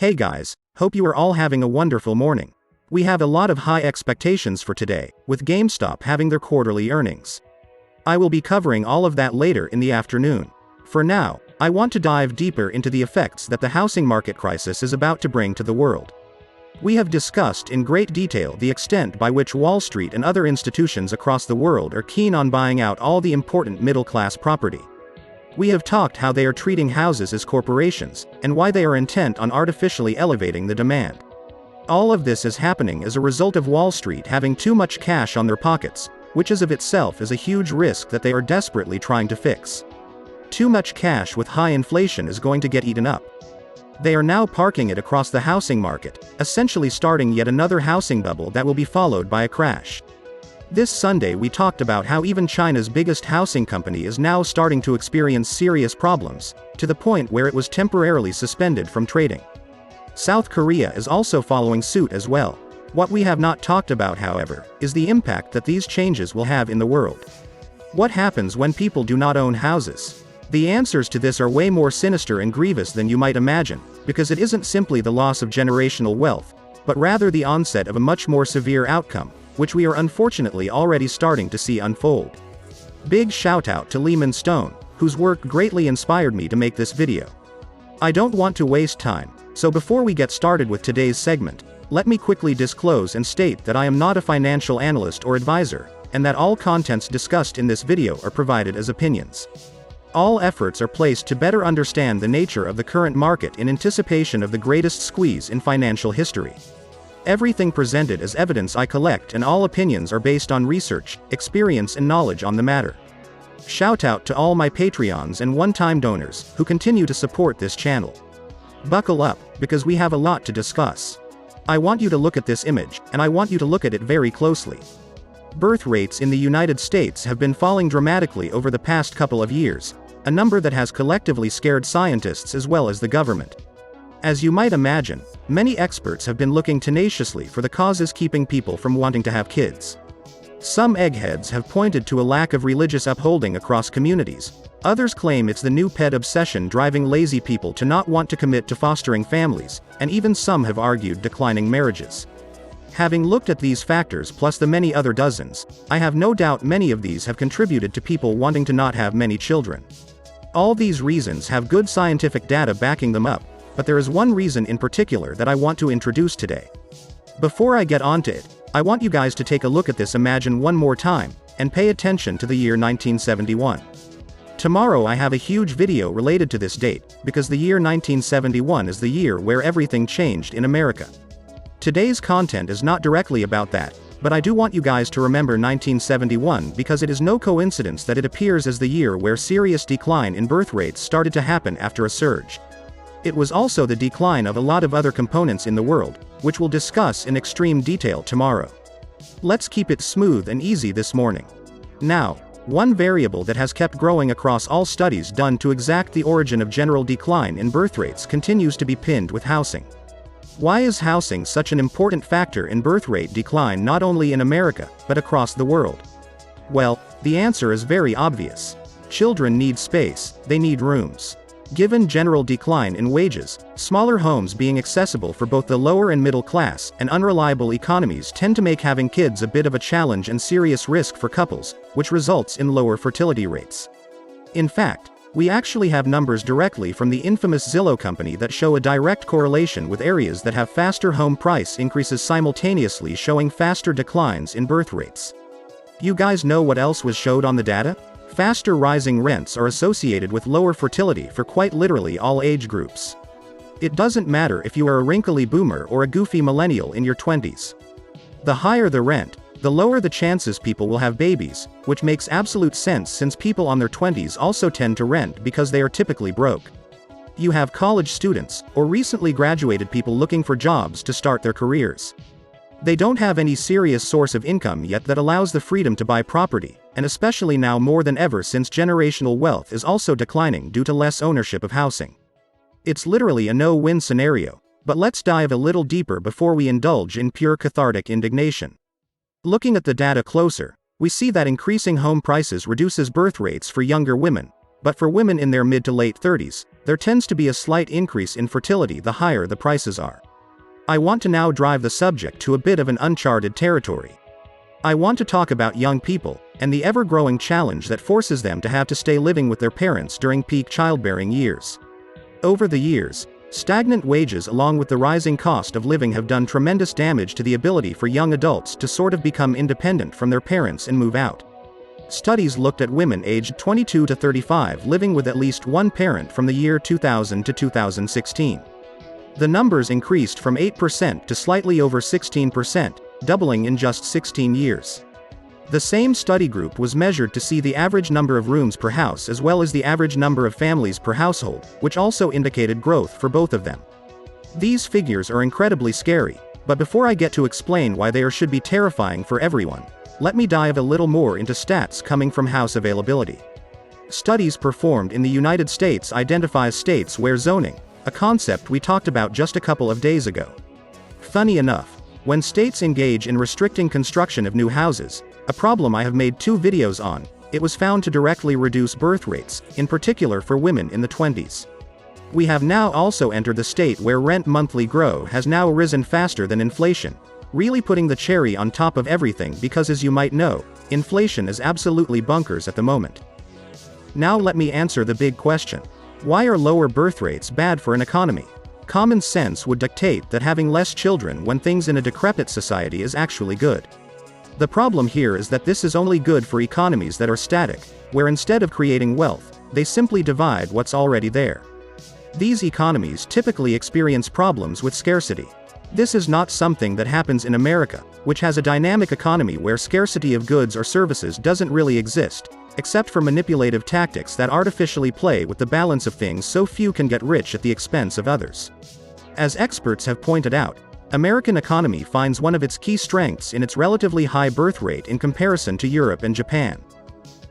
Hey guys, hope you are all having a wonderful morning. We have a lot of high expectations for today, with GameStop having their quarterly earnings. I will be covering all of that later in the afternoon. For now, I want to dive deeper into the effects that the housing market crisis is about to bring to the world. We have discussed in great detail the extent by which Wall Street and other institutions across the world are keen on buying out all the important middle-class property. We have talked how they are treating houses as corporations, and why they are intent on artificially elevating the demand. All of this is happening as a result of Wall Street having too much cash on their pockets, which is of itself is a huge risk that they are desperately trying to fix. Too much cash with high inflation is going to get eaten up. They are now parking it across the housing market, essentially starting yet another housing bubble that will be followed by a crash. This Sunday we talked about how even China's biggest housing company is now starting to experience serious problems, to the point where it was temporarily suspended from trading. South Korea is also following suit as well. What we have not talked about, however, is the impact that these changes will have in the world. What happens when people do not own houses? The answers to this are way more sinister and grievous than you might imagine, because it isn't simply the loss of generational wealth, but rather the onset of a much more severe outcome, which we are unfortunately already starting to see unfold. Big shout out to Lehman Stone, whose work greatly inspired me to make this video. I don't want to waste time, so before we get started with today's segment, let me quickly disclose and state that I am not a financial analyst or advisor, and that all contents discussed in this video are provided as opinions. All efforts are placed to better understand the nature of the current market in anticipation of the greatest squeeze in financial history. Everything presented is evidence I collect, and all opinions are based on research, experience and knowledge on the matter. Shout out to all my Patreons and one-time donors, who continue to support this channel. Buckle up, because we have a lot to discuss. I want you to look at this image, and I want you to look at it very closely. Birth rates in the United States have been falling dramatically over the past couple of years, a number that has collectively scared scientists as well as the government. As you might imagine, many experts have been looking tenaciously for the causes keeping people from wanting to have kids. Some eggheads have pointed to a lack of religious upholding across communities. Others claim it's the new pet obsession driving lazy people to not want to commit to fostering families, and even some have argued declining marriages. Having looked at these factors plus the many other dozens, I have no doubt many of these have contributed to people wanting to not have many children. All these reasons have good scientific data backing them up, but there is one reason in particular that I want to introduce today. Before I get onto it, I want you guys to take a look at this imagine one more time, and pay attention to the year 1971. Tomorrow I have a huge video related to this date, because the year 1971 is the year where everything changed in America. Today's content is not directly about that, but I do want you guys to remember 1971 because it is no coincidence that it appears as the year where serious decline in birth rates started to happen after a surge. It was also the decline of a lot of other components in the world, which we'll discuss in extreme detail tomorrow. Let's keep it smooth and easy this morning. Now, one variable that has kept growing across all studies done to exact the origin of general decline in birth rates continues to be pinned with housing. Why is housing such an important factor in birth rate decline not only in America, but across the world? Well, the answer is very obvious. Children need space, they need rooms. Given general decline in wages, smaller homes being accessible for both the lower and middle class, and unreliable economies tend to make having kids a bit of a challenge and serious risk for couples, which results in lower fertility rates. In fact, we actually have numbers directly from the infamous Zillow company that show a direct correlation with areas that have faster home price increases simultaneously showing faster declines in birth rates. You guys know what else was showed on the data? Faster rising rents are associated with lower fertility for quite literally all age groups. It doesn't matter if you are a wrinkly boomer or a goofy millennial in your 20s. The higher the rent, the lower the chances people will have babies, which makes absolute sense since people on their 20s also tend to rent because they are typically broke. You have college students, or recently graduated people looking for jobs to start their careers. They don't have any serious source of income yet that allows the freedom to buy property, and especially now more than ever since generational wealth is also declining due to less ownership of housing. It's literally a no-win scenario, but let's dive a little deeper before we indulge in pure cathartic indignation. Looking at the data closer, we see that increasing home prices reduces birth rates for younger women, but for women in their mid to late 30s, there tends to be a slight increase in fertility the higher the prices are. I want to now drive the subject to a bit of an uncharted territory. I want to talk about young people, and the ever-growing challenge that forces them to have to stay living with their parents during peak childbearing years. Over the years, stagnant wages along with the rising cost of living have done tremendous damage to the ability for young adults to sort of become independent from their parents and move out. Studies looked at women aged 22 to 35 living with at least one parent from the year 2000 to 2016. The numbers increased from 8% to slightly over 16%, doubling in just 16 years. The same study group was measured to see the average number of rooms per house as well as the average number of families per household, which also indicated growth for both of them. These figures are incredibly scary, but before I get to explain why they should be terrifying for everyone, let me dive a little more into stats coming from house availability. Studies performed in the United States identify states where zoning, a concept we talked about just a couple of days ago. Funny enough, when states engage in restricting construction of new houses, a problem I have made 2 videos on, it was found to directly reduce birth rates, in particular for women in the 20s. We have now also entered the state where rent monthly growth has now risen faster than inflation, really putting the cherry on top of everything because as you might know, inflation is absolutely bonkers at the moment. Now let me answer the big question. Why are lower birth rates bad for an economy? Common sense would dictate that having less children when things in a decrepit society is actually good. The problem here is that this is only good for economies that are static, where instead of creating wealth, they simply divide what's already there. These economies typically experience problems with scarcity. This is not something that happens in America, which has a dynamic economy where scarcity of goods or services doesn't really exist, except for manipulative tactics that artificially play with the balance of things so few can get rich at the expense of others. As experts have pointed out, American economy finds one of its key strengths in its relatively high birth rate in comparison to Europe and Japan.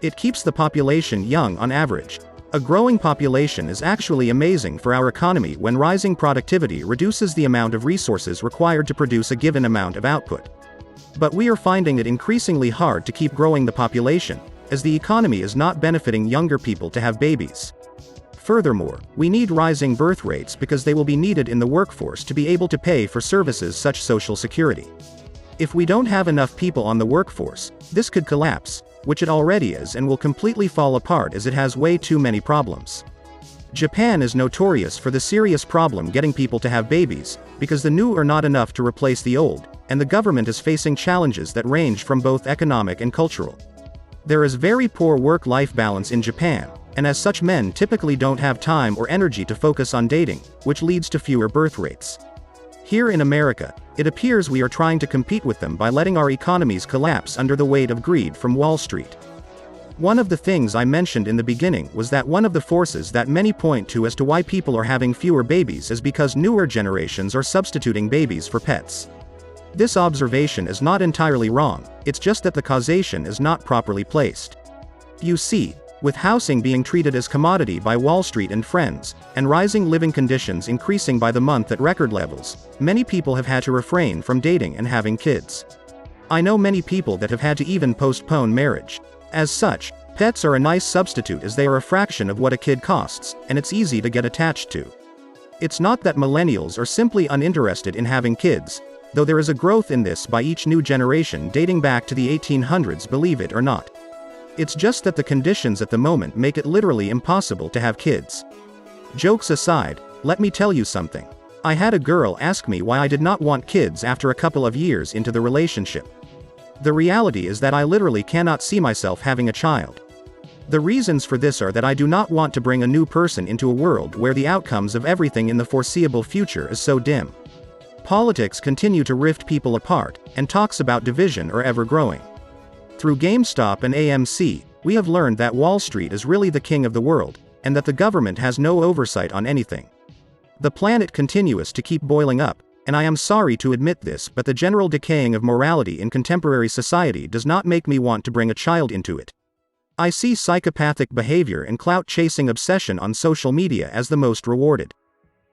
It keeps the population young on average. A growing population is actually amazing for our economy when rising productivity reduces the amount of resources required to produce a given amount of output. But we are finding it increasingly hard to keep growing the population, as the economy is not benefiting younger people to have babies. Furthermore, we need rising birth rates because they will be needed in the workforce to be able to pay for services such as Social Security. If we don't have enough people on the workforce, this could collapse, which it already is and will completely fall apart as it has way too many problems. Japan is notorious for the serious problem getting people to have babies, because the new are not enough to replace the old, and the government is facing challenges that range from both economic and cultural. There is very poor work-life balance in Japan, and as such men typically don't have time or energy to focus on dating, which leads to fewer birth rates. Here in America, it appears we are trying to compete with them by letting our economies collapse under the weight of greed from Wall Street. One of the things I mentioned in the beginning was that one of the forces that many point to as to why people are having fewer babies is because newer generations are substituting babies for pets. This observation is not entirely wrong, it's just that the causation is not properly placed. You see, with housing being treated as commodity by Wall Street and friends, and rising living conditions increasing by the month at record levels, many people have had to refrain from dating and having kids. I know many people that have had to even postpone marriage. As such, pets are a nice substitute as they are a fraction of what a kid costs, and it's easy to get attached to. It's not that millennials are simply uninterested in having kids, though there is a growth in this by each new generation dating back to the 1800s, believe it or not. It's just that the conditions at the moment make it literally impossible to have kids. Jokes aside, let me tell you something. I had a girl ask me why I did not want kids after a couple of years into the relationship. The reality is that I literally cannot see myself having a child. The reasons for this are that I do not want to bring a new person into a world where the outcomes of everything in the foreseeable future is so dim. Politics continue to rift people apart, and talks about division are ever growing. Through GameStop and AMC, we have learned that Wall Street is really the king of the world, and that the government has no oversight on anything. The planet continues to keep boiling up, and I am sorry to admit this, but the general decaying of morality in contemporary society does not make me want to bring a child into it. I see psychopathic behavior and clout-chasing obsession on social media as the most rewarded.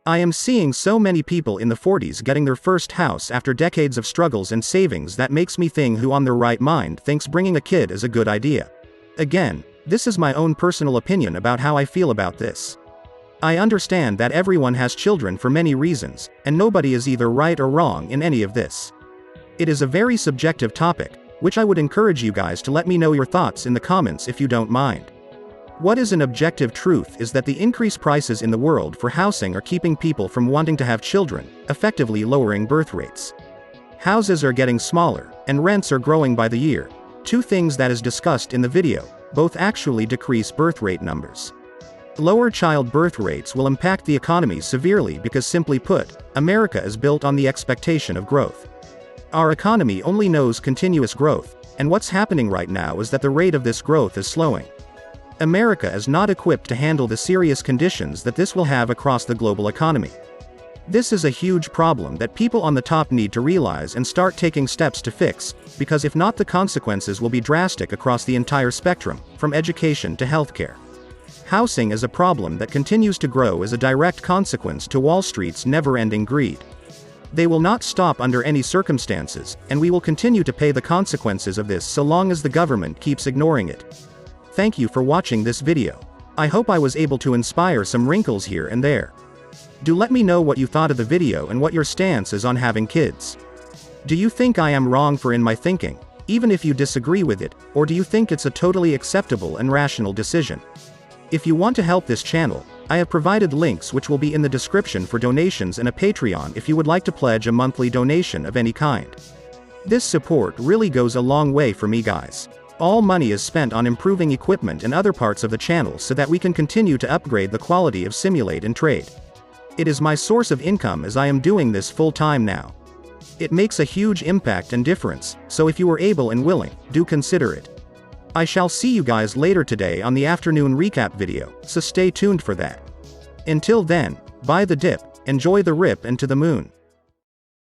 I am seeing so many people in the 40s getting their first house after decades of struggles and savings that makes me think who on their right mind thinks bringing a kid is a good idea. Again, this is my own personal opinion about how I feel about this. I understand that everyone has children for many reasons, and nobody is either right or wrong in any of this. It is a very subjective topic, which I would encourage you guys to let me know your thoughts in the comments if you don't mind. What is an objective truth is that the increased prices in the world for housing are keeping people from wanting to have children, effectively lowering birth rates. Houses are getting smaller, and rents are growing by the year, two things that is discussed in the video, both actually decrease birth rate numbers. Lower child birth rates will impact the economy severely because, simply put, America is built on the expectation of growth. Our economy only knows continuous growth, and what's happening right now is that the rate of this growth is slowing. America is not equipped to handle the serious conditions that this will have across the global economy. This is a huge problem that people on the top need to realize and start taking steps to fix, because if not, the consequences will be drastic across the entire spectrum, from education to healthcare. Housing is a problem that continues to grow as a direct consequence to Wall Street's never-ending greed. They will not stop under any circumstances, and we will continue to pay the consequences of this so long as the government keeps ignoring it. Thank you for watching this video. I hope I was able to inspire some wrinkles here and there. Do let me know what you thought of the video and what your stance is on having kids. Do you think I am wrong in my thinking, even if you disagree with it, or do you think it's a totally acceptable and rational decision? If you want to help this channel, I have provided links which will be in the description for donations and a Patreon if you would like to pledge a monthly donation of any kind. This support really goes a long way for me, guys. All money is spent on improving equipment and other parts of the channel so that we can continue to upgrade the quality of Simulate and Trade. It is my source of income as I am doing this full-time now. It makes a huge impact and difference, so if you are able and willing, do consider it. I shall see you guys later today on the afternoon recap video, so stay tuned for that. Until then, buy the dip, enjoy the rip and to the moon.